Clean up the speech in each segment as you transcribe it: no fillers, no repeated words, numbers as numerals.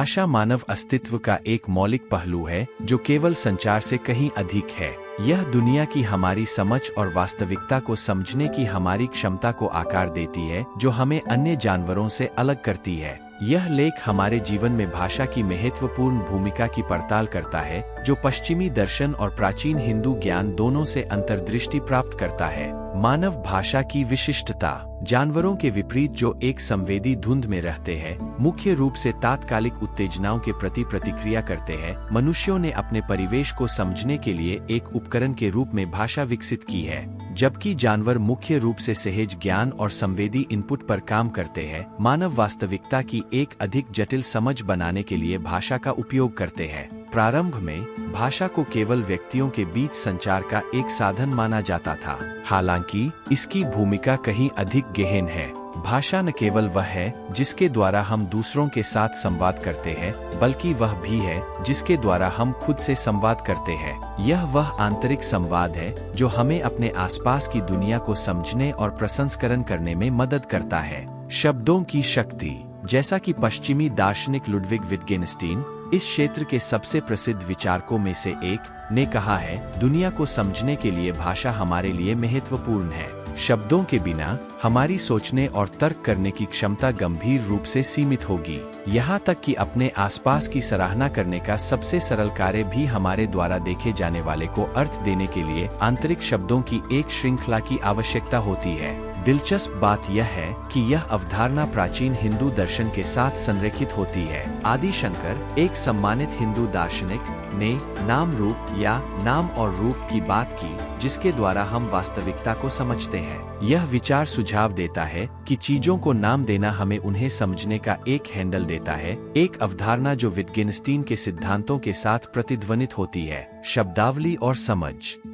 भाषा मानव अस्तित्व का एक मौलिक पहलू है जो केवल संचार से कहीं अधिक है। यह दुनिया की हमारी समझ और वास्तविकता को समझने की हमारी क्षमता को आकार देती है, जो हमें अन्य जानवरों से अलग करती है। यह लेख हमारे जीवन में भाषा की महत्वपूर्ण भूमिका की पड़ताल करता है, जो पश्चिमी दर्शन और प्राचीन हिंदू ज्ञान दोनों से अंतर्दृष्टि प्राप्त करता है। मानव भाषा की विशिष्टता। जानवरों के विपरीत जो एक संवेदी धुंध में रहते हैं, मुख्य रूप से तात्कालिक उत्तेजनाओं के प्रति प्रतिक्रिया करते हैं, मनुष्यों ने अपने परिवेश को समझने के लिए एक उपकरण के रूप में भाषा विकसित की है। जबकि जानवर मुख्य रूप से सहज ज्ञान और संवेदी इनपुट पर काम करते हैं, मानव वास्तविकता की एक अधिक जटिल समझ बनाने के लिए भाषा का उपयोग करते हैं। प्रारंभ में भाषा को केवल व्यक्तियों के बीच संचार का एक साधन माना जाता था, हालांकि इसकी भूमिका कहीं अधिक गहन है। भाषा न केवल वह है जिसके द्वारा हम दूसरों के साथ संवाद करते हैं, बल्कि वह भी है जिसके द्वारा हम खुद से संवाद करते हैं। यह वह आंतरिक संवाद है जो हमें अपने आसपास की दुनिया को समझने और प्रसंस्करण करने में मदद करता है। शब्दों की शक्ति। जैसा कि पश्चिमी दार्शनिक लुडविग विटगेनस्टीन, इस क्षेत्र के सबसे प्रसिद्ध विचारकों में से एक, ने कहा है, दुनिया को समझने के लिए भाषा हमारे लिए महत्वपूर्ण है। शब्दों के बिना हमारी सोचने और तर्क करने की क्षमता गंभीर रूप से सीमित होगी। यहाँ तक कि अपने आसपास की सराहना करने का सबसे सरल कार्य भी हमारे द्वारा देखे जाने वाले को अर्थ देने के लिए आंतरिक शब्दों की एक श्रृंखला की आवश्यकता होती है। दिलचस्प बात यह है कि यह अवधारणा प्राचीन हिंदू दर्शन के साथ संरेखित होती है। आदि शंकर, एक सम्मानित हिंदू दार्शनिक, ने नाम रूप या नाम और रूप की बात की, जिसके द्वारा हम वास्तविकता को समझते हैं। यह विचार सुझाव देता है कि चीजों को नाम देना हमें उन्हें समझने का एक हैंडल देता है, एक अवधारणा जो विटगेनस्टीन के सिद्धांतों के साथ प्रतिध्वनित होती है। शब्दावली और समझ।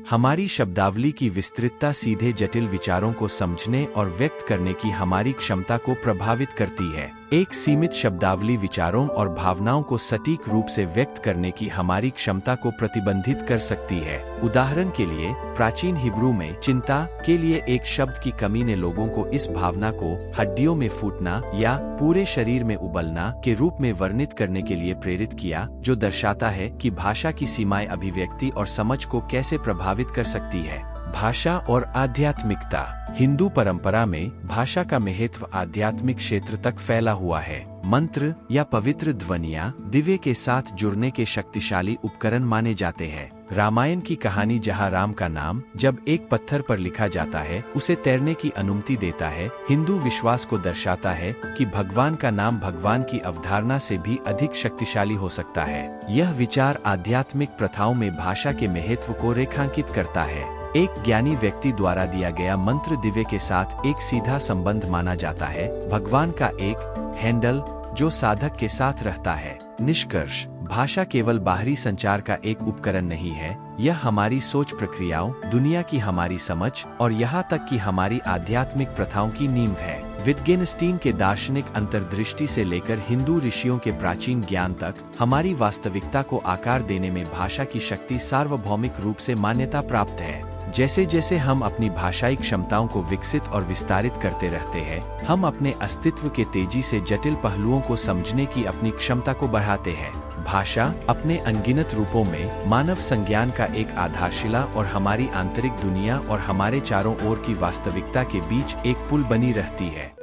हमारी शब्दावली की विस्तृतता सीधे जटिल विचारों को समझने और व्यक्त करने की हमारी क्षमता को प्रभावित करती है। एक सीमित शब्दावली विचारों और भावनाओं को सटीक रूप से व्यक्त करने की हमारी क्षमता को प्रतिबंधित कर सकती है। उदाहरण के लिए, प्राचीन हिब्रू में चिंता के लिए एक शब्द की कमी ने लोगों को इस भावना को हड्डियों में फूटना या पूरे शरीर में उबलना के रूप में वर्णित करने के लिए प्रेरित किया, जो दर्शाता है कि भाषा की सीमाएं अभिव्यक्ति और समझ को कैसे प्रभावित कर सकती है। भाषा और आध्यात्मिकता। हिंदू परंपरा में भाषा का महत्व आध्यात्मिक क्षेत्र तक फैला हुआ है। मंत्र या पवित्र ध्वनियाँ दिव्य के साथ जुड़ने के शक्तिशाली उपकरण माने जाते हैं। रामायण की कहानी, जहाँ राम का नाम जब एक पत्थर पर लिखा जाता है, उसे तैरने की अनुमति देता है, हिंदू विश्वास को दर्शाता है कि भगवान का नाम भगवान की अवधारणा से भी अधिक शक्तिशाली हो सकता है। यह विचार आध्यात्मिक प्रथाओं में भाषा के महत्व को रेखांकित करता है। एक ज्ञानी व्यक्ति द्वारा दिया गया मंत्र दिव्य के साथ एक सीधा संबंध माना जाता है, भगवान का एक हैंडल जो साधक के साथ रहता है। निष्कर्ष। भाषा केवल बाहरी संचार का एक उपकरण नहीं है, यह हमारी सोच प्रक्रियाओं, दुनिया की हमारी समझ और यहाँ तक कि हमारी आध्यात्मिक प्रथाओं की नींव है। विटगेनस्टीन के दार्शनिक अंतर्दृष्टि से लेकर हिंदू ऋषियों के प्राचीन ज्ञान तक, हमारी वास्तविकता को आकार देने में भाषा की शक्ति सार्वभौमिक रूप से मान्यता प्राप्त है। जैसे जैसे हम अपनी भाषाई क्षमताओं को विकसित और विस्तारित करते रहते हैं, हम अपने अस्तित्व के तेजी से जटिल पहलुओं को समझने की अपनी क्षमता को बढ़ाते हैं। भाषा अपने अनगिनत रूपों में मानव संज्ञान का एक आधारशिला और हमारी आंतरिक दुनिया और हमारे चारों ओर की वास्तविकता के बीच एक पुल बनी रहती है।